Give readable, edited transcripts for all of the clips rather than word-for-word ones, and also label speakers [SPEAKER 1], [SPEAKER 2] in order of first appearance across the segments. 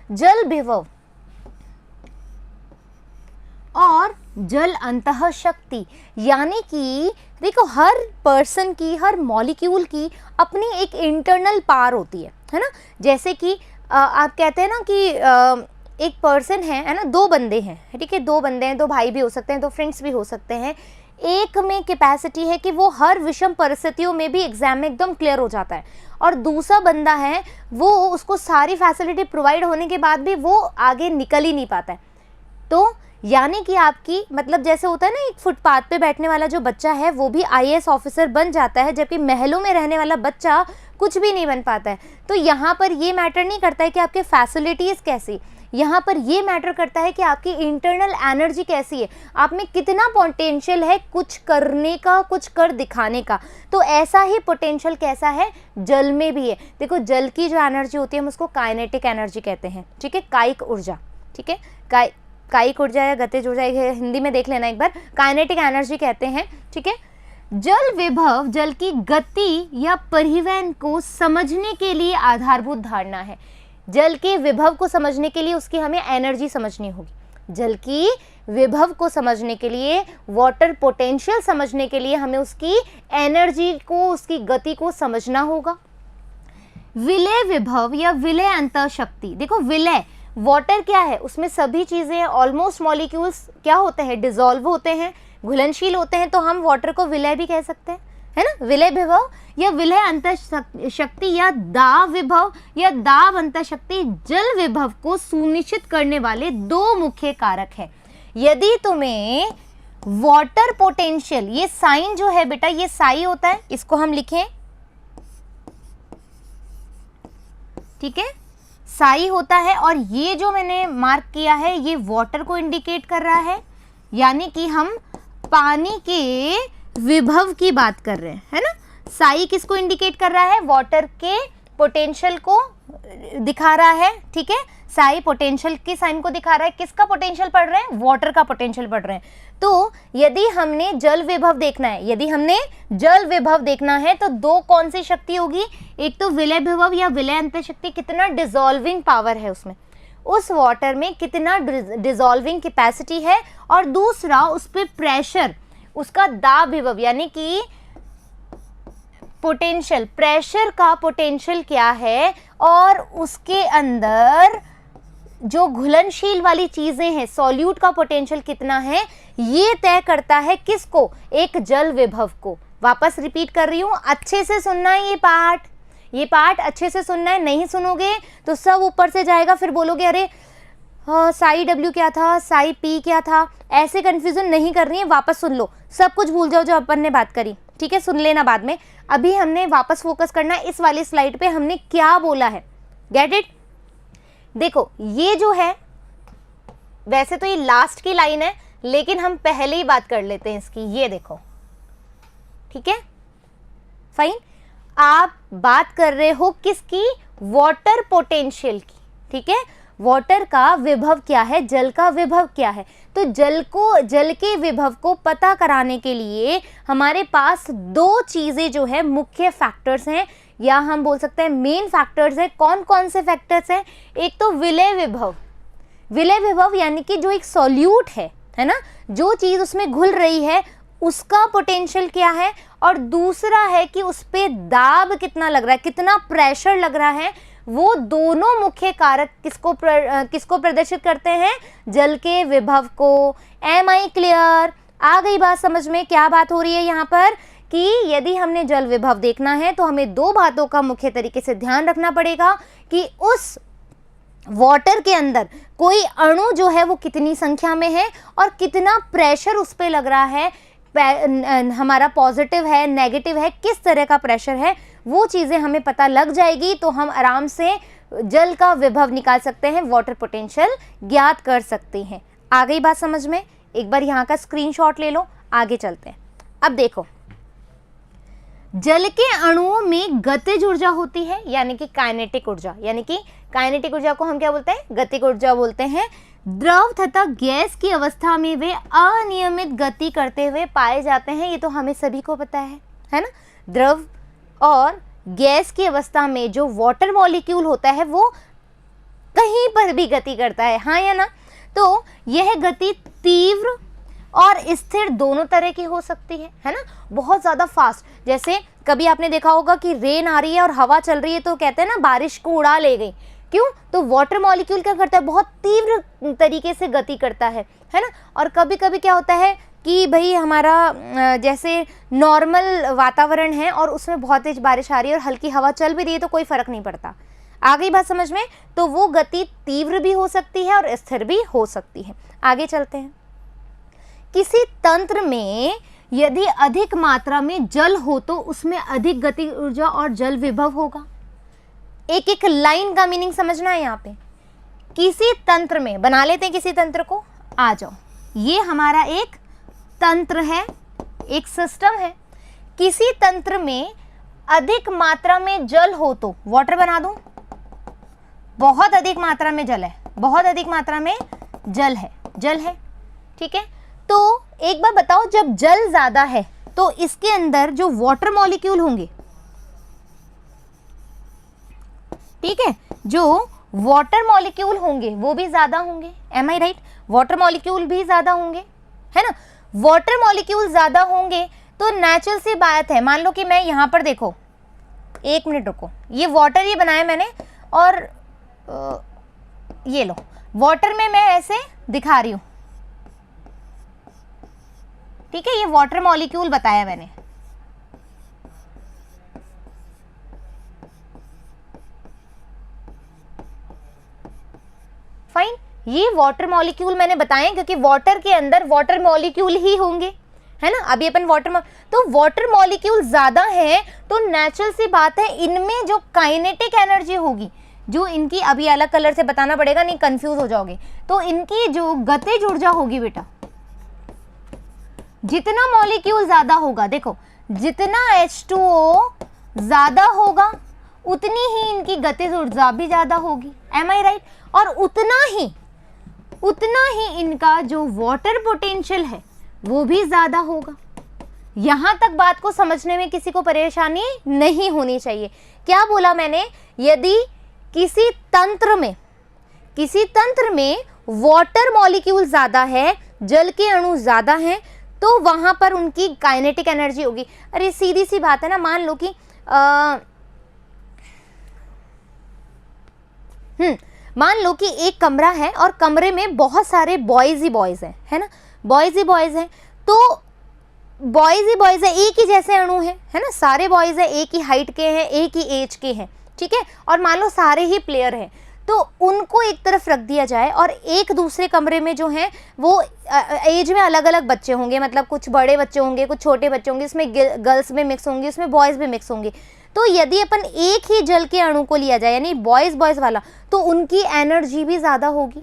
[SPEAKER 1] जल विभव और जल अंतः शक्ति, यानी कि देखो हर पर्सन की, हर मॉलिक्यूल की अपनी एक इंटरनल पावर होती है ना। जैसे कि आप कहते हैं ना कि एक पर्सन है ना, दो बंदे हैं, ठीक है, दो बंदे हैं, दो भाई भी हो सकते हैं, दो फ्रेंड्स भी हो सकते हैं। एक में कैपेसिटी है कि वो हर विषम परिस्थितियों में भी एग्जाम में एकदम क्लियर हो जाता है, और दूसरा बंदा है वो उसको सारी फैसिलिटी प्रोवाइड होने के बाद भी वो आगे निकल ही नहीं पाता है। तो यानी कि आपकी मतलब जैसे होता है ना, एक फुटपाथ पे बैठने वाला जो बच्चा है वो भी आईएएस ऑफिसर बन जाता है, जबकि महलों में रहने वाला बच्चा कुछ भी नहीं बन पाता है। तो यहाँ पर ये मैटर नहीं करता है कि आपके फैसिलिटीज़ कैसी, यहाँ पर ये मैटर करता है कि आपकी इंटरनल एनर्जी कैसी है, आप में कितना पोटेंशियल है कुछ करने का, कुछ कर दिखाने का। तो ऐसा ही पोटेंशियल कैसा है, जल में भी है। देखो जल की जो एनर्जी होती है हम उसको काइनेटिक एनर्जी कहते हैं, ठीक है, कायिक ऊर्जा, ठीक है, कायिक ऊर्जा या गतिज ऊर्जा, हिंदी में देख लेना एक बार, काइनेटिक एनर्जी कहते हैं, ठीक है। जल विभव जल की गति या परिवहन को समझने के लिए आधारभूत धारणा है। जल के विभव को समझने के लिए उसकी हमें एनर्जी समझनी होगी। जल की विभव को समझने के लिए, वाटर पोटेंशियल समझने के लिए हमें उसकी एनर्जी को, उसकी गति को समझना होगा। विलय विभव या विलय अंतः शक्ति, देखो विलय, वाटर क्या है, उसमें सभी चीज़ें ऑलमोस्ट मॉलिक्यूल्स क्या होते हैं, डिसॉल्व होते हैं, घुलनशील होते हैं, तो हम वाटर को विलय भी कह सकते हैं, है ना। विलय विभव या विलय अंतः शक्ति या दाब विभव या दाब अंतः शक्ति जल विभव को सुनिश्चित करने वाले दो मुख्य कारक है। यदि तुम्हें वाटर पोटेंशियल, ये साइन जो है बेटा, ये साई होता है, इसको हम लिखें, ठीक है, साई होता है, और ये जो मैंने मार्क किया है ये वाटर को इंडिकेट कर रहा है, यानी कि हम पानी के विभव की बात कर रहे हैं, है ना। साई किसको इंडिकेट कर रहा है, वाटर के पोटेंशियल को दिखा रहा है, ठीक है, साई पोटेंशियल के साइन को दिखा रहा है। किसका पोटेंशियल पढ़ रहे हैं, वाटर का पोटेंशियल पढ़ रहे हैं। तो यदि हमने जल विभव देखना है, यदि हमने जल विभव देखना है तो दो कौन सी शक्ति होगी, एक तो विलय विभव या विलय अंतः शक्ति, कितना डिसॉल्विंग पावर है उसमें, उस वाटर में कितना डिसॉल्विंग कैपेसिटी है, और दूसरा उस पर प्रेशर, उसका दाब विभव यानी कि पोटेंशियल, प्रेशर का पोटेंशियल क्या है, और उसके अंदर जो घुलनशील वाली चीजें हैं, सॉल्यूट का पोटेंशियल कितना है, ये तय करता है किसको, एक जल विभव को। वापस रिपीट कर रही हूं, अच्छे से सुनना है ये पार्ट अच्छे से सुनना है, नहीं सुनोगे तो सब ऊपर से जाएगा, फिर बोलोगे अरे साई डब्ल्यू क्या था, साई पी क्या था, ऐसे कंफ्यूजन नहीं करनी है। वापस सुन लो, सब कुछ भूल जाओ जो अपन ने बात करी, ठीक है, सुन लेना बाद में। अभी हमने वापस फोकस करना है इस वाली स्लाइड पे, हमने क्या बोला है, गेट इट। देखो ये जो है, वैसे तो ये लास्ट की लाइन है, लेकिन हम पहले ही बात कर लेते हैं इसकी। ये देखो, ठीक है, फाइन, आप बात कर रहे हो किसकी, वाटर पोटेंशियल की, ठीक है। वाटर का विभव क्या है, जल का विभव क्या है, तो जल के विभव को पता कराने के लिए हमारे पास दो चीजें जो है मुख्य फैक्टर्स हैं, या हम बोल सकते हैं मेन फैक्टर्स हैं। कौन कौन से फैक्टर्स हैं, एक तो विलय विभव, विलय विभव यानी कि जो एक सॉल्यूट है ना, जो चीज उसमें घुल रही है उसका पोटेंशियल क्या है, और दूसरा है कि उस पे दाब कितना लग रहा है, कितना प्रेशर लग रहा है। वो दोनों मुख्य कारक किसको प्रदर्शित करते हैं, जल के विभव को। एम आई क्लियर, आ गई बात समझ में, क्या बात हो रही है यहाँ पर, कि यदि हमने जल विभव देखना है तो हमें दो बातों का मुख्य तरीके से ध्यान रखना पड़ेगा कि उस वाटर के अंदर कोई अणु जो है वो कितनी संख्या में है और कितना प्रेशर उस पर लग रहा है, हमारा पॉजिटिव है नेगेटिव है, किस तरह का प्रेशर है, वो चीज़ें हमें पता लग जाएगी तो हम आराम से जल का विभव निकाल सकते हैं, वाटर पोटेंशियल ज्ञात कर सकते हैं। आ गई बात समझ में, एक बार यहाँ का स्क्रीनशॉट ले लो, आगे चलते हैं। अब देखो, जल के अणुओं में गतिज ऊर्जा होती है, यानी कि काइनेटिक ऊर्जा, यानी कि काइनेटिक ऊर्जा को हम क्या बोलते हैं, गतिज ऊर्जा बोलते हैं। द्रव तथा गैस की अवस्था में वे अनियमित गति करते हुए पाए जाते हैं, ये तो हमें सभी को पता है ना। द्रव और गैस की अवस्था में जो वाटर मॉलिक्यूल होता है वो कहीं पर पर भी गति करता है, हाँ या ना। तो यह गति तीव्र और स्थिर दोनों तरह की हो सकती है ना। बहुत ज़्यादा फास्ट, जैसे कभी आपने देखा होगा कि रेन आ रही है और हवा चल रही है तो कहते हैं ना बारिश को उड़ा ले गई, क्यों? तो वाटर मॉलिक्यूल क्या करता है, बहुत तीव्र तरीके से गति करता है ना। और कभी कभी क्या होता है कि भाई हमारा जैसे नॉर्मल वातावरण है और उसमें बहुत तेज बारिश आ रही है और हल्की हवा चल भी रही है तो कोई फर्क नहीं पड़ता। आ गई बात समझ में? तो वो गति तीव्र भी हो सकती है और स्थिर भी हो सकती है। आगे चलते हैं। किसी तंत्र में यदि अधिक मात्रा में जल हो तो उसमें अधिक गति ऊर्जा और जल विभव होगा। एक एक लाइन का मीनिंग समझना है यहाँ पे। किसी तंत्र में, बना लेते हैं किसी तंत्र को, आ जाओ, ये हमारा एक तंत्र है, एक सिस्टम है। किसी तंत्र में अधिक मात्रा में जल हो तो, वाटर बना दूं, बहुत अधिक मात्रा में जल है, बहुत अधिक मात्रा में जल है, ठीक है। तो एक बार बताओ, जब जल ज्यादा है तो इसके अंदर जो वाटर मॉलिक्यूल होंगे, ठीक है, जो वाटर मॉलिक्यूल होंगे वो भी ज्यादा होंगे। एम आई राइट? वाटर मॉलिक्यूल भी ज्यादा होंगे, है ना। वाटर मॉलिक्यूल ज्यादा होंगे तो नेचुरल सी बात है, मान लो कि मैं यहां पर, देखो 1 मिनट रुको, ये वाटर ये बनाया मैंने और ये लो, वाटर में मैं ऐसे दिखा रही हूं, ठीक है, ये वाटर मॉलिक्यूल बताया मैंने। फाइन, ये वाटर मॉलिक्यूल मैंने बताए क्योंकि वाटर के अंदर वाटर मॉलिक्यूल ही होंगे, है ना। अभी अपन तो वाटर मॉलिक्यूल ज्यादा है तो नेचुरल सी बात है इनमें जो काइनेटिक एनर्जी होगी, जो इनकी, अभी अलग कलर से बताना पड़ेगा नहीं कंफ्यूज हो जाओगे, तो इनकी जो गतिज ऊर्जा होगी बेटा, जितना मॉलिक्यूल ज्यादा होगा, देखो जितना H2O ज्यादा होगा उतनी ही इनकी गतिज ऊर्जा भी ज्यादा होगी। एम आई राइट? और उतना ही इनका जो वाटर पोटेंशियल है वो भी ज्यादा होगा। यहां तक बात को समझने में किसी को परेशानी नहीं होनी चाहिए। क्या बोला मैंने? यदि किसी तंत्र में वाटर मॉलिक्यूल ज्यादा है, जल के अणु ज्यादा हैं, तो वहां पर उनकी काइनेटिक एनर्जी होगी। अरे सीधी सी बात है ना, मान लो कि मान लो कि एक कमरा है और कमरे में बहुत सारे बॉयज ही बॉयज हैं, है ना, बॉयज ही बॉयज हैं, तो बॉयज ही बॉयज है, एक ही जैसे अणु है ना, सारे बॉयज है, एक ही हाइट के हैं, एक ही एज के हैं, ठीक है, और मान लो सारे ही प्लेयर हैं, तो उनको एक तरफ रख दिया जाए और एक दूसरे कमरे में जो हैं वो एज में अलग अलग बच्चे होंगे, मतलब कुछ बड़े बच्चे होंगे, कुछ छोटे बच्चे होंगे, इसमें गर्ल्स भी मिक्स होंगे, इसमें बॉयज़ भी मिक्स होंगे। तो यदि अपन एक ही जल के अणु को लिया जाए, यानी बॉयज़ वाला, तो उनकी एनर्जी भी ज़्यादा होगी।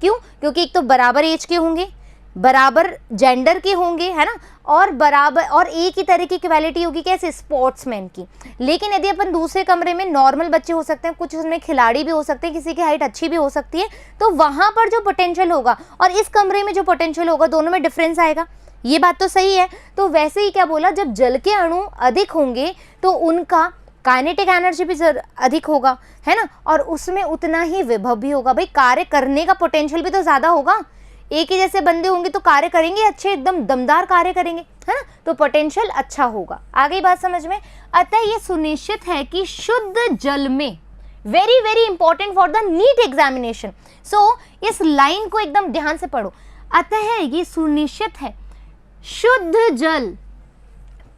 [SPEAKER 1] क्यों? क्योंकि एक तो बराबर एज के होंगे, बराबर जेंडर के होंगे, है ना, और बराबर और एक ही तरह की क्वालिटी होगी, कैसे? स्पोर्ट्समैन की। लेकिन यदि अपन दूसरे कमरे में नॉर्मल बच्चे हो सकते हैं, कुछ उसमें खिलाड़ी भी हो सकते हैं, किसी की हाइट अच्छी भी हो सकती है, तो वहां पर जो पोटेंशियल होगा और इस कमरे में जो पोटेंशियल होगा, दोनों में डिफरेंस आएगा। ये बात तो सही है। तो वैसे ही क्या बोला, जब जल के अणु अधिक होंगे तो उनका काइनेटिक एनर्जी भी अधिक होगा, है ना, और उसमें उतना ही विभव भी होगा। भाई कार्य करने का पोटेंशियल भी तो ज्यादा होगा। एक ही जैसे बंदे होंगे तो कार्य करेंगे अच्छे, एकदम दमदार कार्य करेंगे, है ना, तो पोटेंशियल अच्छा होगा। आगे बात समझ में। अतः ये सुनिश्चित है कि शुद्ध जल में, very very important for the NEET examination, so इस लाइन को एकदम ध्यान से पढ़ो। अतः ये सुनिश्चित है, शुद्ध जल,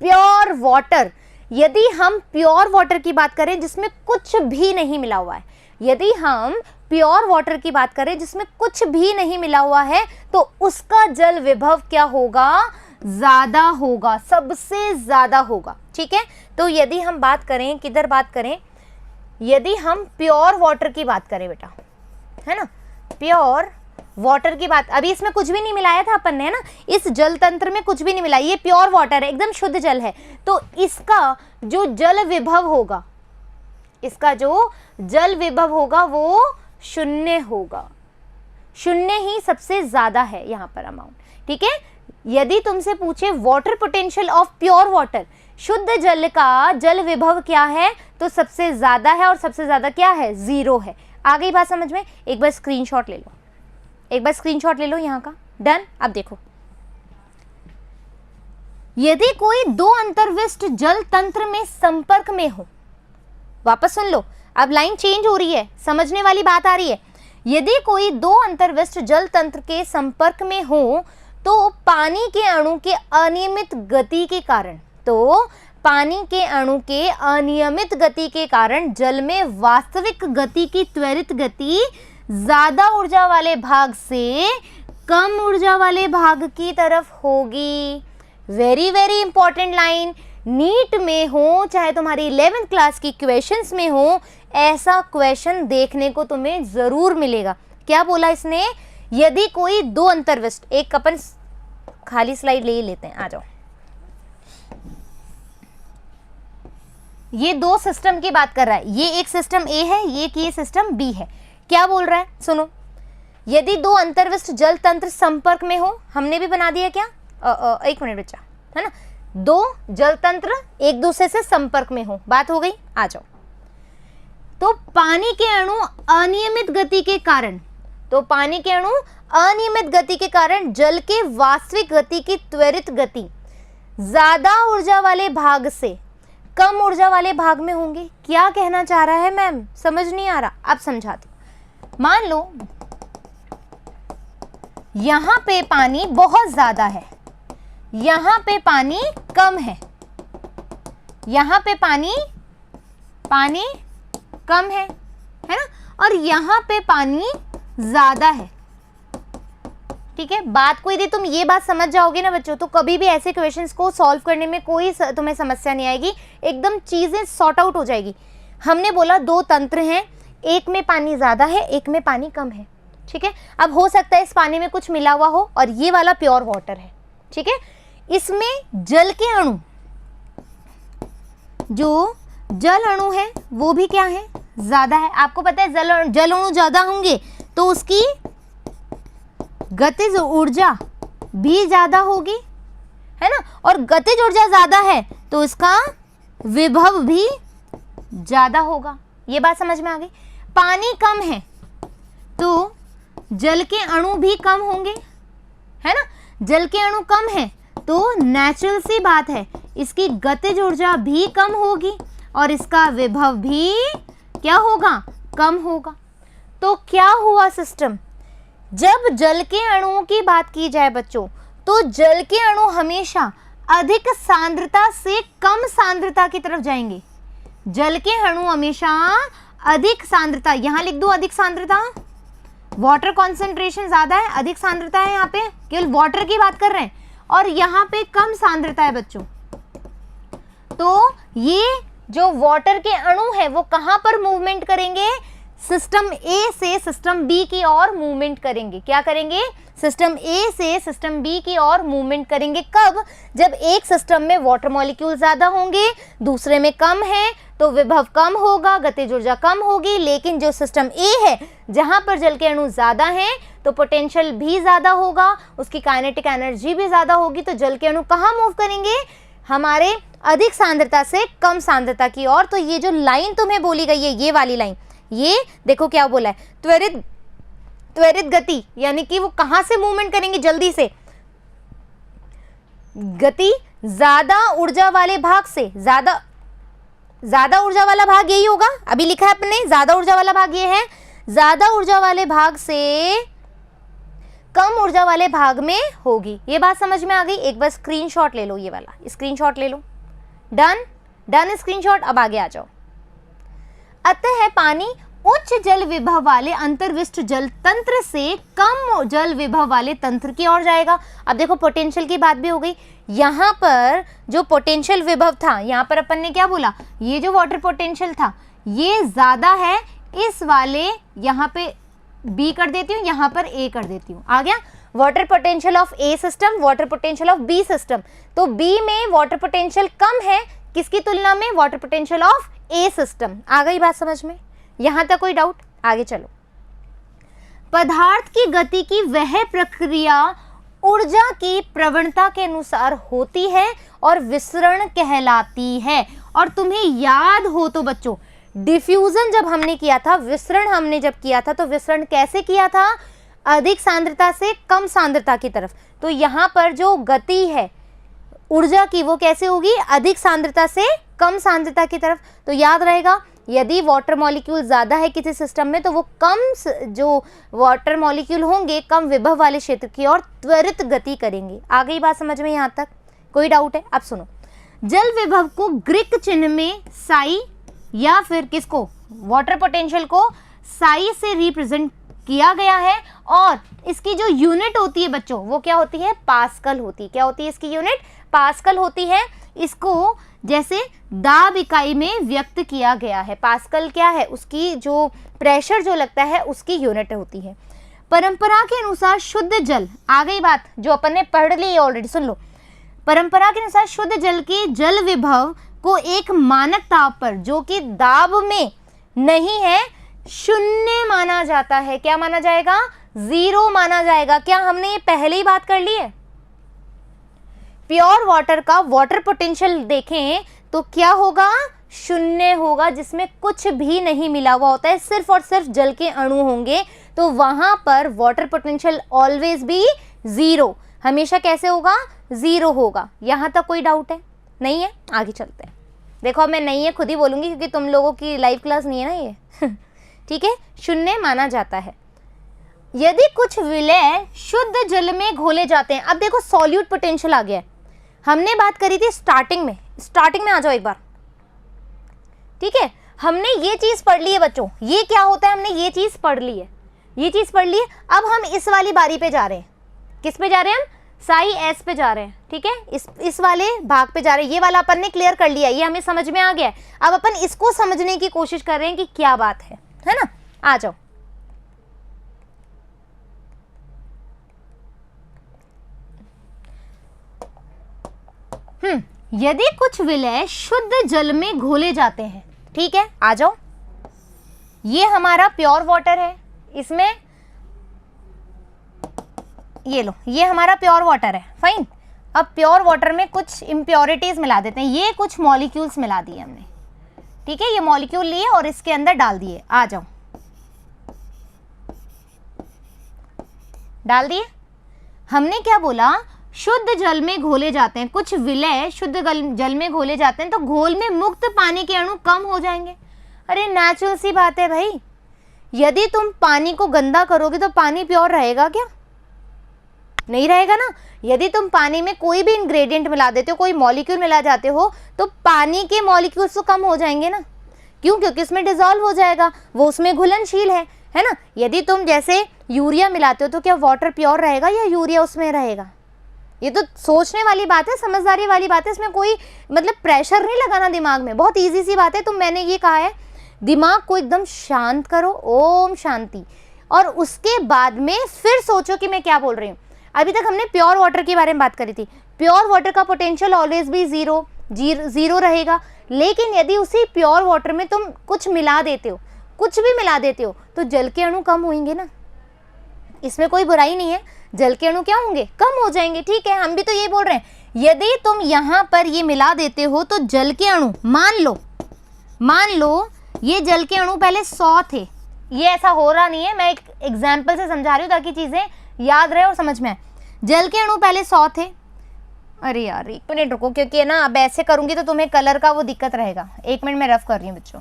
[SPEAKER 1] प्योर वाटर, यदि हम प्योर वाटर की बात करें जिसमें कुछ भी नहीं मिला हुआ है, यदि हम प्योर वाटर की बात करें जिसमें कुछ भी नहीं मिला हुआ है, तो उसका जल विभव क्या होगा? ज्यादा होगा, सबसे ज्यादा होगा, ठीक है। तो यदि हम बात करें, किधर बात करें, यदि हम प्योर वाटर की बात करें बेटा, है ना, प्योर वाटर की बात, अभी इसमें कुछ भी नहीं मिलाया था अपन ने, है ना, इस जल तंत्र में कुछ भी नहीं मिला, ये प्योर वाटर है, एकदम शुद्ध जल है, तो इसका जो जल विभव होगा, इसका जो जल विभव होगा वो 0 होगा। 0 ही सबसे ज्यादा है यहाँ पर अमाउंट, ठीक है। यदि तुमसे पूछे water potential of pure water, शुद्ध जल का जल विभव क्या है, तो सबसे ज्यादा है, और सबसे ज्यादा क्या है? 0 है। आ गई बात समझ में? एक बार स्क्रीनशॉट ले लो, एक बार स्क्रीनशॉट ले लो यहाँ का। डन। अब देखो, यदि कोई दो अंतर्विष्ट जल तंत्र में संपर्क में हो, वापस सुन लो, अब लाइन चेंज हो रही है, समझने वाली बात आ रही है। यदि कोई दो अंतर्विष्ट जल तंत्र के संपर्क में हो तो पानी के अणु के अनियमित गति के कारण, तो पानी के अणु के अनियमित गति के कारण जल में वास्तविक गति की त्वरित गति ज्यादा ऊर्जा वाले भाग से कम ऊर्जा वाले भाग की तरफ होगी। Very very important line, NEET में हो चाहे तुम्हारी 11th क्लास की क्वेश्चंस में हो, ऐसा क्वेश्चन देखने को तुम्हें जरूर मिलेगा। क्या बोला इसने? यदि कोई दो अंतर्विष्ट, एक अपन खाली स्लाइड ले ही लेते हैं, आ जाओ। ये दो सिस्टम की बात कर रहा है, ये एक सिस्टम ए है, ये सिस्टम बी है। क्या बोल रहा है सुनो, यदि दो अंतर्विष्ट जल तंत्र संपर्क में हो, हमने भी बना दिया क्या? एक मिनट बच्चा, है ना, दो जल तंत्र एक दूसरे से संपर्क में हो, बात हो गई, आ जाओ। तो पानी के अणु अनियमित गति के कारण, तो पानी के अणु अनियमित गति के कारण जल के वास्तविक गति की त्वरित गति ज्यादा ऊर्जा वाले भाग से कम ऊर्जा वाले भाग में होंगे। क्या कहना चाह रहा है मैम? समझ नहीं आ रहा, अब समझाती हूं। मान लो यहां पे पानी बहुत ज्यादा है, यहां पे पानी कम है, यहां पे पानी कम है ना, और यहां पे पानी ज्यादा है। ठीक है, बात कोई दी, तुम ये बात समझ जाओगे ना बच्चों, तो कभी भी ऐसे क्वेश्चंस को सॉल्व करने में कोई तुम्हें समस्या नहीं आएगी, एकदम चीजें सॉर्ट आउट हो जाएगी। हमने बोला दो तंत्र हैं, एक में पानी ज्यादा है, एक में पानी कम है। ठीक है, अब हो सकता है इस पानी में कुछ मिला हुआ हो और ये वाला प्योर वाटर है। ठीक है, इसमें जल के अणु, जो जल अणु है वो भी क्या है? ज्यादा है। आपको पता है जल अणु ज्यादा होंगे तो उसकी गतिज ऊर्जा भी ज्यादा होगी, है ना, और गतिज ऊर्जा ज्यादा है तो इसका विभव भी ज्यादा होगा। ये बात समझ में आ गई? पानी कम है तो जल के अणु भी कम होंगे, है ना, जल के अणु कम है तो नेचुरल सी बात है इसकी गतिज ऊर्जा भी कम होगी और इसका विभव भी क्या होगा? कम होगा। तो क्या हुआ सिस्टम? जब जल के अणुओं की बात की जाए बच्चों, तो जल के अणु हमेशा अधिक सांद्रता से कम सांद्रता की तरफ जाएंगे। जल के अणु हमेशा अधिक सांद्रता, यहां लिख दो अधिक सांद्रता, वाटर कॉन्सेंट्रेशन ज्यादा है, अधिक सांद्रता है, यहाँ पे केवल वाटर की बात कर रहे हैं, और यहाँ पे कम सांद्रता है बच्चों। तो ये जो वाटर के अणु है वो कहां पर मूवमेंट करेंगे? सिस्टम ए से सिस्टम बी की ओर मूवमेंट करेंगे। क्या करेंगे? सिस्टम ए से सिस्टम बी की ओर मूवमेंट करेंगे। कब? जब एक सिस्टम में वाटर मॉलिक्यूल ज्यादा होंगे, दूसरे में कम है, तो विभव कम होगा, गतिज ऊर्जा कम होगी। लेकिन जो सिस्टम ए है जहां पर जल के अणु ज्यादा हैं तो पोटेंशियल भी ज्यादा होगा, उसकी काइनेटिक एनर्जी भी ज्यादा होगी। तो जल के अणु कहाँ मूव करेंगे? हमारे अधिक सांद्रता से कम सांद्रता की ओर। तो ये जो लाइन तुम्हें बोली गई है, ये वाली लाइन, ये देखो क्या बोला है, त्वरित गति, यानी कि वो कहां से मूवमेंट करेंगे? जल्दी से, गति ज्यादा ऊर्जा वाले भाग से, ज्यादा ऊर्जा वाला भाग यही होगा, अभी लिखा है अपने, ज्यादा ऊर्जा वाला भाग ये है, ज्यादा ऊर्जा वाले भाग से कम ऊर्जा वाले भाग में होगी। ये बात समझ में आ गई? एक बार स्क्रीनशॉट ले लो, ये वाला स्क्रीनशॉट ले लो। Done screenshot. अब आगे आ जाओ। अतः पानी उच्च जल विभव वाले अंतर्विष्ट जल तंत्र से कम जल विभव वाले तंत्र की ओर जाएगा। अब देखो पोटेंशियल की बात भी हो गई। यहाँ पर जो पोटेंशियल विभव था, यहाँ पर अपन ने क्या बोला, ये जो वाटर पोटेंशियल था ये ज्यादा है, इस वाले यहाँ पे बी कर देती हूँ, यहाँ पर ए कर देती हूँ। आ गया? Water potential of A system, water potential of B system. तो बी में वाटर पोटेंशियल कम है, किसकी तुलना में? Water potential of A system. आ गई बात समझ में? यहां तक कोई डाउट? आगे चलो। पदार्थ की गति की वह प्रक्रिया ऊर्जा की प्रवणता के अनुसार होती है और विसरण कहलाती है। और तुम्हें याद हो तो बच्चों, डिफ्यूजन जब हमने किया था, विसरण हमने जब किया था, तो विसरण कैसे किया था? अधिक सांद्रता से कम सांद्रता की तरफ। तो यहाँ पर जो गति है ऊर्जा की वो कैसे होगी? अधिक सांद्रता से कम सांद्रता की तरफ। तो याद रहेगा, यदि वाटर मॉलिक्यूल ज़्यादा है किसी सिस्टम में तो वो जो वाटर मॉलिक्यूल होंगे कम विभव वाले क्षेत्र की ओर त्वरित गति करेंगे। आ गई बात समझ में यहाँ तक? कोई डाउट है? अब सुनो, जल विभव को ग्रीक चिन्ह में साई या फिर किसको, वाटर पोटेंशियल को साई से रिप्रेजेंट किया गया है, और इसकी जो यूनिट होती है बच्चों वो क्या होती है? पास्कल होती है। क्या होती है इसकी यूनिट? पास्कल होती है। इसको जैसे दाब इकाई में व्यक्त किया गया है। पास्कल क्या है? उसकी जो प्रेशर जो लगता है उसकी यूनिट होती है। परंपरा के अनुसार शुद्ध जल, आ गई बात जो अपन ने पढ़ ली ऑलरेडी, सुन लो। परंपरा के अनुसार शुद्ध जल के जल विभव को एक मानक ताप पर, जो कि दाब में नहीं है, शून्य माना जाता है। क्या माना जाएगा? 0 माना जाएगा। क्या हमने ये पहले ही बात कर ली है? प्योर वाटर का वाटर पोटेंशियल देखें तो क्या होगा? 0 होगा, जिसमें कुछ भी नहीं मिला हुआ होता है, सिर्फ और सिर्फ जल के अणु होंगे। तो वहां पर वाटर पोटेंशियल ऑलवेज भी 0, हमेशा कैसे होगा? 0 होगा। यहां तक कोई डाउट है? नहीं है? आगे चलते हैं। देखो अब मैं नहीं है खुद ही बोलूंगी क्योंकि तुम लोगों की लाइव क्लास नहीं है ना ये ठीक है, 0 माना जाता है। यदि कुछ विलय शुद्ध जल में घोले जाते हैं, अब देखो सॉल्यूट पोटेंशियल आ गया है। हमने बात करी थी स्टार्टिंग में आ जाओ एक बार, ठीक है। हमने ये चीज पढ़ ली है बच्चों, ये क्या होता है हमने ये चीज पढ़ ली है, ये चीज पढ़ ली है। अब हम इस वाली बारी पे जा रहे हैं। किस पे जा रहे हैं हम? साई एस पे जा रहे हैं, ठीक है। इस वाले भाग पे जा रहे हैं। ये वाला अपन ने क्लियर कर लिया, ये हमें समझ में आ गया है। अब अपन इसको समझने की कोशिश कर रहे हैं कि क्या बात है ना। आ जाओ, यदि कुछ विलय शुद्ध जल में घोले जाते हैं, ठीक है, आ जाओ। ये हमारा प्योर वाटर है, इसमें ये लो, ये हमारा प्योर वाटर है, फाइन। अब प्योर वाटर में कुछ इम्प्योरिटीज मिला देते हैं। ये कुछ मॉलिक्यूल्स मिला दिए हमने, ठीक है। ये मॉलिक्यूल लिए और इसके अंदर डाल दिए। आ जाओ, डाल दिए। हमने क्या बोला? शुद्ध जल में घोले जाते हैं, कुछ विलय शुद्ध जल में घोले जाते हैं तो घोल में मुक्त पानी के अणु कम हो जाएंगे। अरे नेचुरल सी बात है भाई, यदि तुम पानी को गंदा करोगे तो पानी प्योर रहेगा क्या? नहीं रहेगा ना। यदि तुम पानी में कोई भी इंग्रेडिएंट मिला देते हो, कोई मॉलिक्यूल मिला जाते हो, तो पानी के मॉलिक्यूल्स तो कम हो जाएंगे ना। क्यों? क्योंकि उसमें डिजॉल्व हो जाएगा, वो उसमें घुलनशील है ना। यदि तुम जैसे यूरिया मिलाते हो तो क्या वाटर प्योर रहेगा या यूरिया उसमें रहेगा? ये तो सोचने वाली बात है, समझदारी वाली बात है। इसमें कोई मतलब प्रेशर नहीं लगाना दिमाग में, बहुत इजी सी बात है। तो मैंने ये कहा है दिमाग को एकदम शांत करो, ओम शांति, और उसके बाद में फिर सोचो कि मैं क्या बोल रही हूँ। अभी तक हमने प्योर वाटर के बारे में बात करी थी। प्योर वाटर का पोटेंशियल ऑलवेज भी जीरो रहेगा। लेकिन यदि उसी प्योर वाटर में तुम कुछ मिला देते हो, कुछ भी मिला देते हो, तो जल के अणु कम होंगे ना। इसमें कोई बुराई नहीं है, जल के अणु क्या होंगे? कम हो जाएंगे, ठीक है। हम भी तो ये बोल रहे हैं, यदि तुम यहाँ पर ये मिला देते हो तो जल के अणु, मान लो ये जल के अणु पहले 100 थे। ये ऐसा हो रहा नहीं है, मैं एक एग्जाम्पल से समझा रही हूँ ताकि चीजें याद रहे और समझ में आए। जल के अणु पहले 100 थे। अरे यार 1 मिनट रुको, क्योंकि ना अब ऐसे करूंगी तो तुम्हें कलर का वो दिक्कत रहेगा। 1 मिनट में रफ कर रही हूँ बच्चों,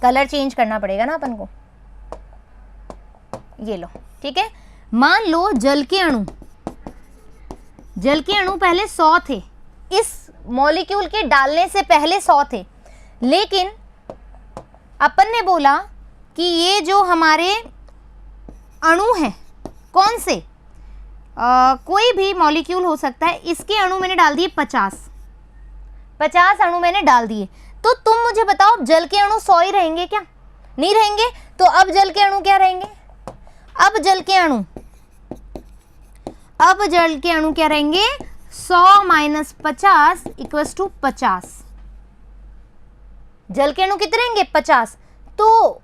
[SPEAKER 1] कलर चेंज करना पड़ेगा ना अपन को। ये लो, ठीक है। मान लो जल के अणु पहले 100 थे, इस मॉलिक्यूल के डालने से पहले 100 थे। लेकिन अपन ने बोला कि ये जो हमारे अणु हैं, कौन से कोई भी मॉलिक्यूल हो सकता है, इसके अणु मैंने डाल दिए 50 अणु मैंने डाल दिए। तो तुम मुझे बताओ जल के अणु 100 ही रहेंगे क्या? नहीं रहेंगे। तो अब जल के अणु क्या रहेंगे? अब जल के अणु क्या रहेंगे? 100 - 50 = 50। जल के अणु कितने रहेंगे? 50। तो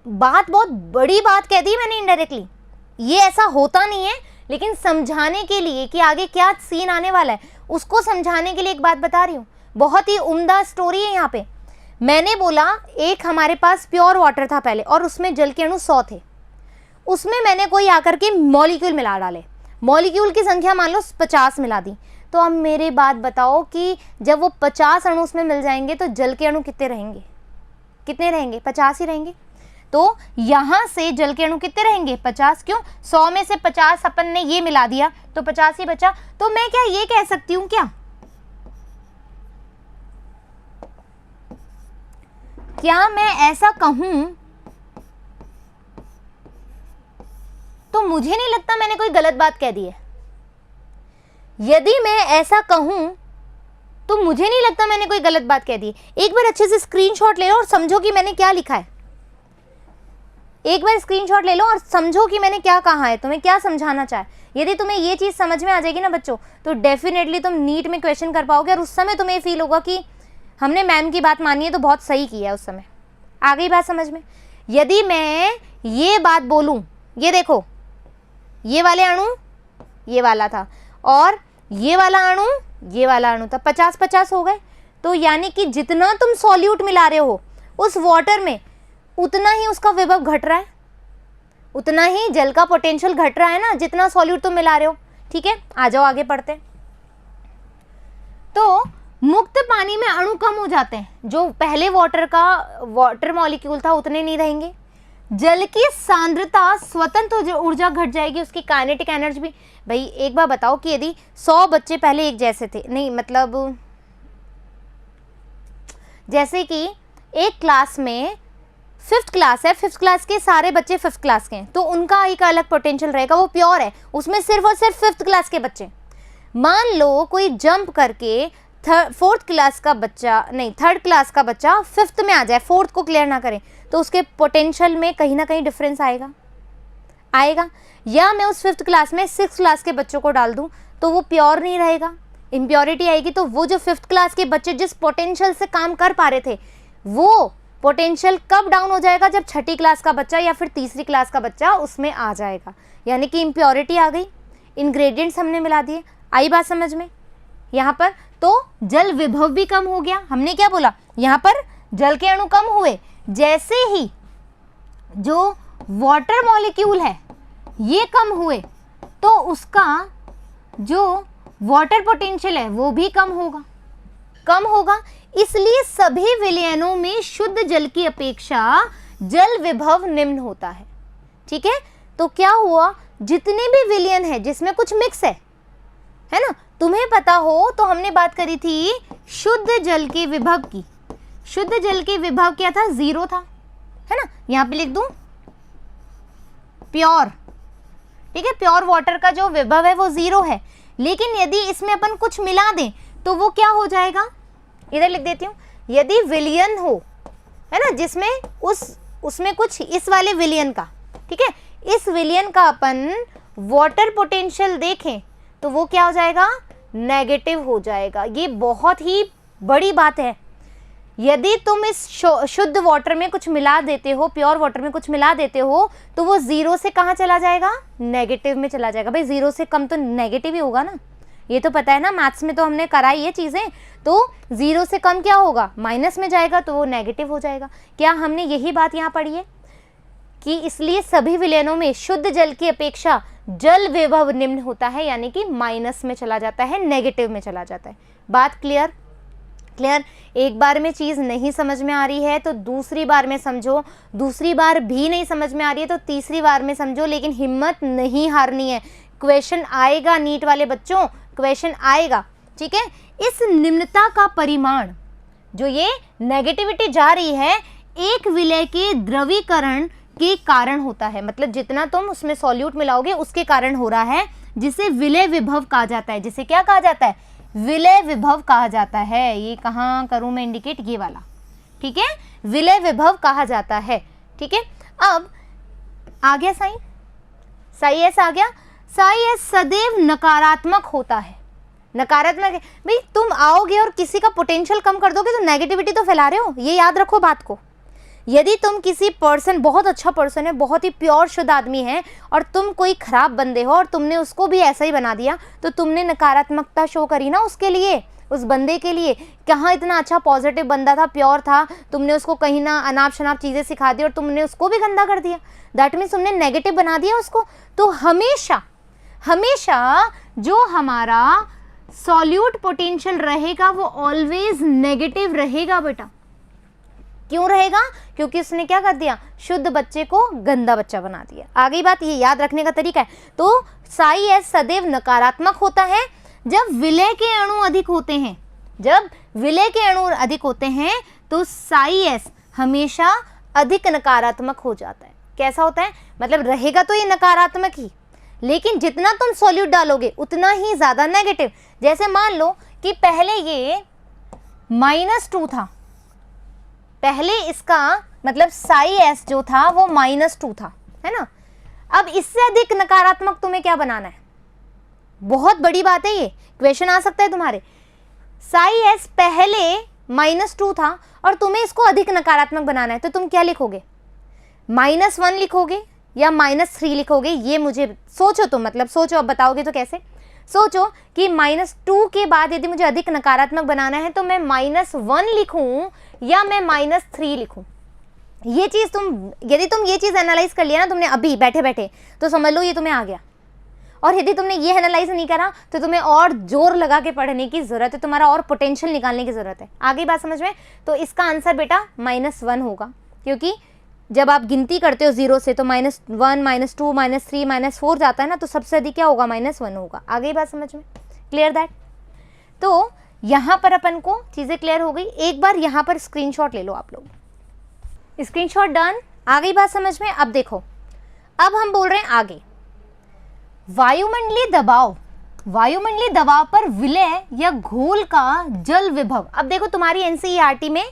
[SPEAKER 1] बात बहुत बड़ी बात कह दी मैंने इनडायरेक्टली। ये ऐसा होता नहीं है, लेकिन समझाने के लिए कि आगे क्या सीन आने वाला है उसको समझाने के लिए एक बात बता रही हूँ। बहुत ही उम्दा स्टोरी है यहाँ पे। मैंने बोला एक हमारे पास प्योर वाटर था पहले और उसमें जल के अणु 100 थे, उसमें मैंने कोई आकर के मॉलिक्यूल मिला डाले, मॉलिक्यूल की संख्या मान लो 50 मिला दी। तो अब मेरे बात बताओ कि जब वो 50 अणु उसमें मिल जाएंगे तो जल के अणु कितने रहेंगे? कितने रहेंगे? 50 ही रहेंगे। तो यहाँ से जल के अणु कितने रहेंगे? 50। क्यों? 100 में से 50 अपन ने ये मिला दिया तो 50 ही बचा। तो मैं क्या ये कह सकती हूँ क्या मैं ऐसा कहूं? तो मुझे नहीं लगता मैंने कोई गलत बात कह दी है। यदि मैं ऐसा कहूं तो मुझे नहीं लगता मैंने कोई गलत बात कह दी है। एक बार अच्छे से स्क्रीनशॉट ले लो और समझो कि मैंने क्या लिखा है। एक बार स्क्रीनशॉट ले लो और समझो कि मैंने क्या कहा है, तुम्हें क्या समझाना चाहे। यदि तुम्हें ये चीज समझ में आ जाएगी ना बच्चों, तो डेफिनेटली तुम नीट में क्वेश्चन कर पाओगे और उस समय तुम्हें फील होगा कि हमने मैम की बात मानी है तो बहुत सही किया है। उस समय आ गई बात समझ में। यदि मैं ये बात बोलूं, ये देखो ये वाले अणु ये वाला था और ये वाला अणु ये वाला अणु था, 50-50 हो गए। तो यानी कि जितना तुम सॉल्यूट मिला रहे हो उस वाटर में उतना ही उसका विभव घट रहा है, उतना ही जल का पोटेंशियल घट रहा है ना, जितना सॉल्यूट तुम मिला रहे हो। ठीक है, आ जाओ आगे पढ़ते हैं। तो मुक्त पानी में अणु कम हो जाते हैं, जो पहले वाटर मॉलिक्यूल था उतने नहीं रहेंगे। जल की सांद्रता स्वतंत्र ऊर्जा घट जाएगी, उसकी काइनेटिक एनर्जी भी। भाई एक बार बताओ कि यदि 100 बच्चे पहले एक जैसे थे, नहीं मतलब जैसे कि एक क्लास में 5th क्लास है, 5th क्लास के सारे बच्चे 5th क्लास के हैं, तो उनका एक अलग पोटेंशियल रहेगा, वो प्योर है, उसमें सिर्फ और सिर्फ 5th क्लास के बच्चे। मान लो कोई जंप करके 4th क्लास का बच्चा, नहीं 3rd क्लास का बच्चा 5th में आ जाए, 4th को क्लियर ना करे, तो उसके पोटेंशियल में कहीं ना कहीं डिफरेंस आएगा। या मैं उस 5th क्लास में 6th क्लास के बच्चों को डाल दूं तो वो प्योर नहीं रहेगा, इम्प्योरिटी आएगी। तो वो जो 5th क्लास के बच्चे जिस पोटेंशियल से काम कर पा रहे थे, वो पोटेंशियल कब डाउन हो जाएगा? जब 6ठी क्लास का बच्चा या फिर 3री क्लास का बच्चा उसमें आ जाएगा, यानी कि इम्प्योरिटी आ गई, इंग्रेडिएंट्स हमने मिला दिए। आई बात समझ में यहाँ पर? तो जल विभव भी कम हो गया। हमने क्या बोला यहाँ पर? जल के अणु कम हुए। जैसे ही जो वाटर मॉलिक्यूल है ये कम हुए तो उसका जो वाटर पोटेंशियल है वो भी कम होगा। इसलिए सभी विलयनों में शुद्ध जल की अपेक्षा जल विभव निम्न होता है। ठीक है, तो क्या हुआ? जितने भी विलयन है जिसमें कुछ मिक्स है ना, तुम्हें पता हो तो हमने बात करी थी शुद्ध जल के विभव की। शुद्ध जल के विभव क्या था? 0 था, है ना। यहां पे लिख दूं प्योर। ठीक है, प्योर वाटर का जो विभव है वो 0 है। लेकिन यदि इसमें अपन कुछ मिला दें तो वो क्या हो जाएगा? इधर लिख देती हूँ, यदि विलयन हो, है ना, जिसमें उसमें कुछ इस वाले विलयन का, ठीक है, इस विलयन का अपन वाटर पोटेंशियल देखें तो वो क्या हो जाएगा? नेगेटिव हो जाएगा। ये बहुत ही बड़ी बात है। यदि तुम इस शुद्ध वाटर में कुछ मिला देते हो, प्योर वाटर में कुछ मिला देते हो, तो वो 0 से कहाँ चला जाएगा? नेगेटिव में चला जाएगा। भाई 0 से कम तो नेगेटिव ही होगा ना, ये तो पता है ना, मैथ्स में तो हमने कराई ये चीज़ें। तो 0 से कम क्या होगा? माइनस में जाएगा, तो वो नेगेटिव हो जाएगा। क्या हमने यही बात यहाँ पढ़ी है कि इसलिए सभी विलयनों में शुद्ध जल की अपेक्षा जल विभव निम्न होता है, यानी कि माइनस में चला जाता है, नेगेटिव में चला जाता है। बात क्लियर? एक बार में चीज़ नहीं समझ में आ रही है तो दूसरी बार में समझो, दूसरी बार भी नहीं समझ में आ रही है तो तीसरी बार में समझो, लेकिन हिम्मत नहीं हारनी है। क्वेश्चन आएगा नीट वाले बच्चों, क्वेश्चन आएगा। ठीक है, इस निम्नता का परिमाण, जो ये नेगेटिविटी जा रही है, एक विलय के द्रवीकरण के कारण होता है। मतलब जितना तुम उसमें सॉल्यूट मिलाओगे उसके कारण हो रहा है, जिसे विलय विभव कहा जाता है। जिसे क्या कहा जाता है? विलय विभव कहा जाता है। ये कहाँ करूं मैं इंडिकेट? ये वाला, ठीक है, विलय विभव कहा जाता है। ठीक है, अब आ गया साइन, साई एस आ गया। साई एस सदैव नकारात्मक होता है। नकारात्मक है भाई, तुम आओगे और किसी का पोटेंशियल कम कर दोगे तो नेगेटिविटी तो फैला रहे हो, ये याद रखो बात को। यदि तुम किसी पर्सन, बहुत अच्छा पर्सन है, बहुत ही प्योर शुद्ध आदमी है, और तुम कोई खराब बंदे हो और तुमने उसको भी ऐसा ही बना दिया, तो तुमने नकारात्मकता शो करी ना उसके लिए, उस बंदे के लिए? कहाँ इतना अच्छा पॉजिटिव बंदा था, प्योर था, तुमने उसको कहीं ना अनाप शनाप चीज़ें सिखा दी और तुमने उसको भी गंदा कर दिया। दैट मीन्स तुमने नेगेटिव बना दिया उसको। तो हमेशा हमेशा जो हमारा सॉल्यूट पोटेंशियल रहेगा वो ऑलवेज नेगेटिव रहेगा बेटा। क्यों रहेगा? क्योंकि उसने क्या कर दिया, शुद्ध बच्चे को गंदा बच्चा बना दिया। आगे बात ये याद रखने का तरीका है। तो साई एस सदैव नकारात्मक होता है जब विलय के अणु अधिक होते हैं। जब विलय के अणु अधिक होते हैं तो साई एस हमेशा अधिक नकारात्मक हो जाता है। कैसा होता है? मतलब रहेगा तो ये नकारात्मक ही, लेकिन जितना तुम सॉल्यूट डालोगे उतना ही ज्यादा नेगेटिव। जैसे मान लो कि पहले ये -2 था, पहले इसका मतलब साई एस जो था वो -2 था, है ना। अब इससे अधिक नकारात्मक तुम्हें क्या बनाना है? बहुत बड़ी बात है, ये क्वेश्चन आ सकता है तुम्हारे। साई एस पहले -2 था और तुम्हें इसको अधिक नकारात्मक बनाना है, तो तुम क्या लिखोगे? -1 लिखोगे या -3 लिखोगे? ये मुझे सोचो तुम, मतलब सोचो, अब बताओगे तो कैसे? सोचो कि -2 के बाद यदि मुझे अधिक नकारात्मक बनाना है तो मैं -1 लिखूं या मैं -3 लिखूं? ये चीज़ यदि तुम ये चीज़ एनालाइज कर लिया ना तुमने अभी बैठे बैठे, तो समझ लो ये तुम्हें आ गया। और यदि तुमने ये एनालाइज नहीं करा तो तुम्हें और जोर लगा के पढ़ने की ज़रूरत है, तुम्हारा और पोटेंशियल निकालने की ज़रूरत है। आगे बात समझ में? तो इसका आंसर बेटा -1 होगा, क्योंकि जब आप गिनती करते हो 0 से तो -1, -2, -3, -4 जाता है ना, तो सबसे अधिक क्या होगा? -1 होगा। आगे बात समझ में? Clear that? तो यहाँ पर अपन को चीज़ें क्लियर हो गई। एक बार यहाँ पर स्क्रीनशॉट ले लो आप लोग। Screenshot done. आगे बात समझ में? अब देखो, अब हम बोल रहे हैं आगे वायुमंडलीय दबाव, वायुमंडलीय दबाव पर विलय या घोल का जल विभव। अब देखो तुम्हारी एनसीईआरटी में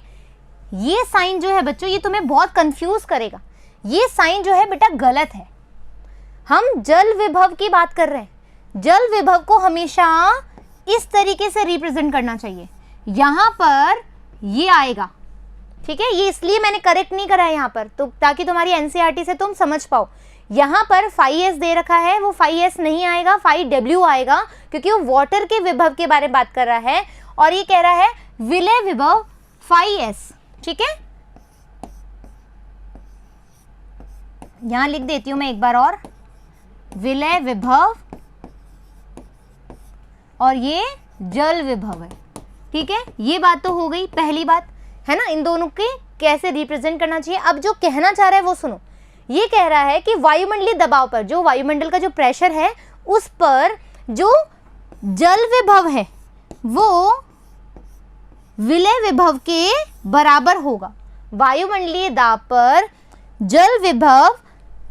[SPEAKER 1] ये साइन जो है बच्चों, ये तुम्हें बहुत कंफ्यूज करेगा। ये साइन जो है बेटा गलत है। हम जल विभव की बात कर रहे हैं। जल विभव को हमेशा इस तरीके से रिप्रेजेंट करना चाहिए। यहां पर ये आएगा, ठीक है। ये इसलिए मैंने करेक्ट नहीं करा है यहाँ पर, तो ताकि तुम्हारी एनसीईआरटी से तुम समझ पाओ। यहाँ पर 5s दे रखा है, वो 5s नहीं आएगा, 5w आएगा, क्योंकि वो वाटर के विभव के बारे में बात कर रहा है और ये कह रहा है विलय विभव 5s, ठीक है। यहां लिख देती हूं मैं एक बार और, विलय विभव और ये जल विभव है, ठीक है। ये बात तो हो गई पहली बात, है ना। इन दोनों के कैसे रिप्रेजेंट करना चाहिए। अब जो कहना चाह रहा है वो सुनो। ये कह रहा है कि वायुमंडलीय दबाव पर, जो वायुमंडल का जो प्रेशर है उस पर जो जल विभव है वो विलय विभव के बराबर होगा। वायुमंडलीय दाब पर जल विभव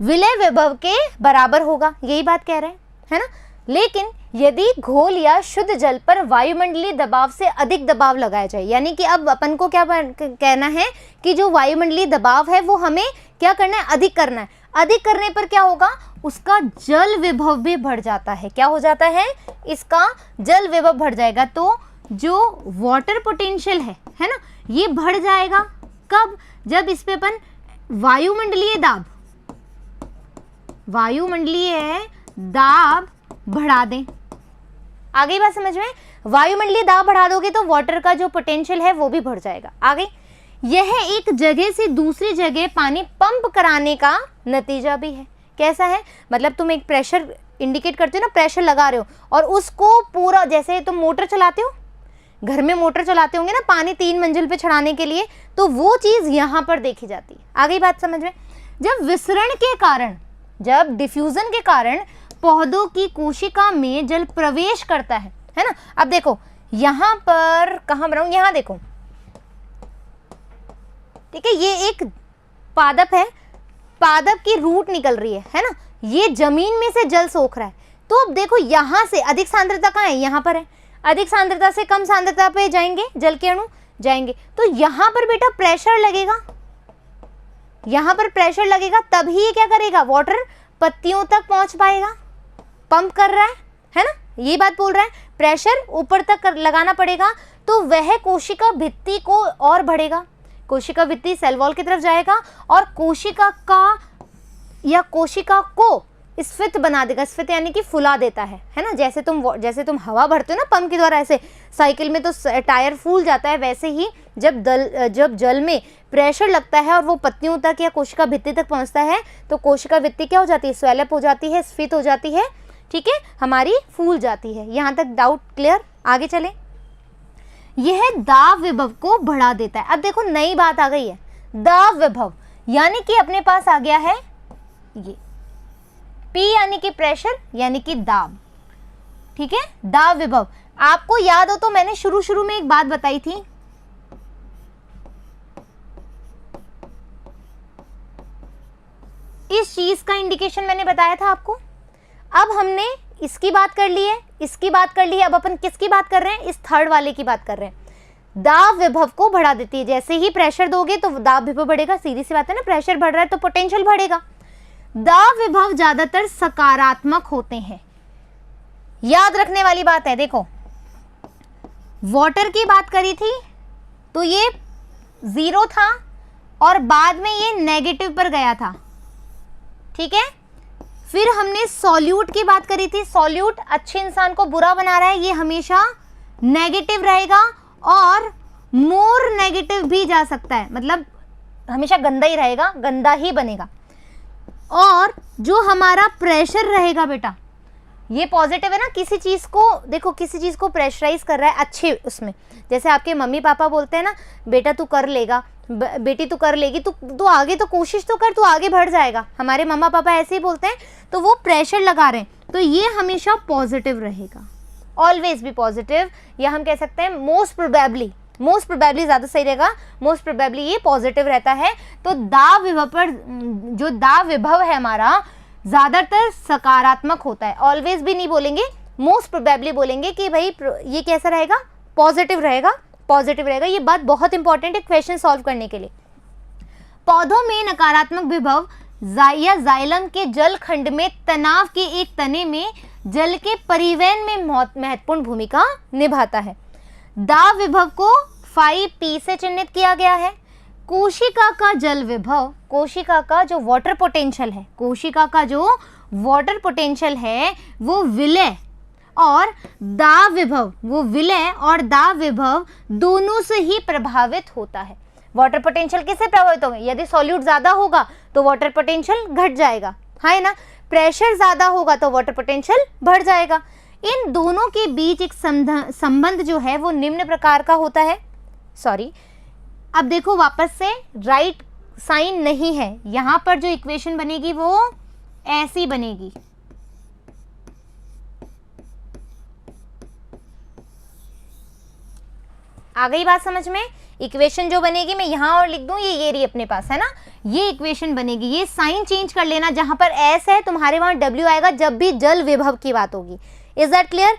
[SPEAKER 1] विलय विभव के बराबर होगा, यही बात कह रहे हैं, है ना। लेकिन यदि घोल या शुद्ध जल पर वायुमंडलीय दबाव से अधिक दबाव लगाया जाए, यानी कि अब अपन को क्या कहना है कि जो वायुमंडलीय दबाव है वो हमें क्या करना है? अधिक करना है। अधिक करने पर क्या होगा? उसका जल विभव भी बढ़ जाता है। क्या हो जाता है? इसका जल विभव बढ़ जाएगा। तो जो वाटर पोटेंशियल है ना, ये बढ़ जाएगा। कब? जब इस पे अपन वायुमंडलीय दाब बढ़ा दें। आगे बात समझ में? वायुमंडलीय दाब बढ़ा दोगे तो वाटर का जो पोटेंशियल है वो भी बढ़ जाएगा। आगे, यह एक जगह से दूसरी जगह पानी पंप कराने का नतीजा भी है। कैसा है? मतलब तुम एक प्रेशर इंडिकेट करते हो ना, प्रेशर लगा रहे हो और उसको पूरा, जैसे तुम मोटर चलाते हो, घर में मोटर चलाते होंगे ना पानी 3 मंजिल पे चढ़ाने के लिए, तो वो चीज यहाँ पर देखी जाती है। आगे बात समझ में? जब विसरण के कारण, जब डिफ्यूजन के कारण पौधों की कोशिका में जल प्रवेश करता है ना। अब देखो यहाँ पर कहाँ बनाऊं, यहाँ देखो, ठीक है। ये एक पादप है, पादप की रूट निकल रही है ना। ये जमीन में से जल सोख रहा है। तो अब देखो यहाँ से अधिक सांद्रता कहाँ है? यहाँ पर है। अधिक सांद्रता से कम सांद्रता पे जाएंगे जल के अणु, जाएंगे तो यहाँ पर बेटा प्रेशर लगेगा। यहाँ पर प्रेशर लगेगा तभी ये क्या करेगा? वाटर पत्तियों तक पहुंच पाएगा। पंप कर रहा है ना, ये बात बोल रहा है। प्रेशर ऊपर तक लगाना पड़ेगा तो वह कोशिका भित्ति को और बढ़ेगा। कोशिका भित्ति सेल वॉल की तरफ जाएगा और कोशिका का या कोशिका को स्फीत बना देगा। स्फीत यानी कि फुला देता है ना। जैसे तुम हवा भरते हो ना पंप के द्वारा, ऐसे साइकिल में तो टायर फूल जाता है, वैसे ही जब जल में प्रेशर लगता है और वो पत्तियों तक या कोशिका भित्ति तक पहुंचता है तो कोशिका भित्ति क्या हो जाती है, स्वेलअप हो जाती है, स्फीत हो जाती है, ठीक है, हमारी फूल जाती है। यहाँ तक डाउट क्लियर? आगे चलें। यह दाब विभव को बढ़ा देता है। अब देखो नई बात आ गई है, दाब विभव यानी कि अपने पास आ गया है ये P यानी कि प्रेशर यानी कि दाब, ठीक है, दाब विभव। आपको याद हो तो मैंने शुरू में एक बात बताई थी, इस चीज का इंडिकेशन मैंने बताया था आपको। अब हमने इसकी बात कर ली है, इसकी बात कर ली है, अब अपन किसकी बात कर रहे हैं, इस थर्ड वाले की बात कर रहे हैं। दाब विभव को बढ़ा देती है। जैसे ही प्रेशर दोगे तो दाब विभव बढ़ेगा, सीधी सी बात है ना, प्रेशर बढ़ रहा है तो पोटेंशियल बढ़ेगा। दाब विभव ज्यादातर सकारात्मक होते हैं, याद रखने वाली बात है। देखो वाटर की बात करी थी तो ये 0 था और बाद में ये नेगेटिव पर गया था, ठीक है। फिर हमने सॉल्यूट की बात करी थी, सॉल्यूट अच्छे इंसान को बुरा बना रहा है, ये हमेशा नेगेटिव रहेगा और मोर नेगेटिव भी जा सकता है, मतलब हमेशा गंदा ही रहेगा, गंदा ही बनेगा। और जो हमारा प्रेशर रहेगा बेटा, ये पॉजिटिव है ना, किसी चीज को देखो, किसी चीज को प्रेशराइज कर रहा है अच्छे उसमें। जैसे आपके मम्मी पापा बोलते हैं ना, बेटा तू कर लेगा, बेटी तू कर लेगी, तू आगे तो कोशिश तो कर, तू आगे बढ़ जाएगा। हमारे मम्मा पापा ऐसे ही बोलते हैं, तो वो प्रेशर लगा रहे हैं, तो ये हमेशा पॉजिटिव रहेगा, ऑलवेज भी पॉजिटिव, या हम कह सकते हैं मोस्ट प्रोबेबली ज़्यादा सही रहेगा, मोस्ट प्रोबेबली ये पॉजिटिव रहता है। तो दाब विभव पर जो दाब विभव है हमारा ज़्यादातर सकारात्मक होता है, ऑलवेज भी नहीं बोलेंगे, मोस्ट प्रोबेबली बोलेंगे कि भाई ये कैसा रहेगा, पॉजिटिव रहेगा, पॉजिटिव रहेगा। ये बात बहुत इंपॉर्टेंट है क्वेश्चन सॉल्व करने के लिए। पौधों में नकारात्मक विभव या जाइलम के जल खंड में तनाव के एक तने में जल के परिवहन में महत्वपूर्ण भूमिका निभाता है। दाब विभव को 5P से चिन्हित किया गया है। कोशिका का जल विभव, कोशिका का जो वाटर पोटेंशियल है, कोशिका का जो वाटर पोटेंशियल है वो विलय और दाब विभव, वो विलय और दाब विभव दोनों से ही प्रभावित होता है। वाटर पोटेंशियल किससे प्रभावित होगा, यदि सॉल्यूट ज्यादा होगा तो वाटर पोटेंशियल घट जाएगा, है ना, प्रेशर ज्यादा होगा तो वाटर पोटेंशियल बढ़ जाएगा। इन दोनों के बीच एक संबंध जो है वो निम्न प्रकार का होता है। सॉरी, अब देखो वापस से राइट साइन नहीं है, यहां पर जो इक्वेशन बनेगी वो ऐसी बनेगी, आ गई बात समझ में। इक्वेशन जो बनेगी मैं यहां और लिख दूं, ये रही अपने पास, है ना, ये इक्वेशन बनेगी। ये साइन चेंज कर लेना, जहां पर एस है तुम्हारे वहां W आएगा जब भी जल विभव की बात होगी। Is that clear?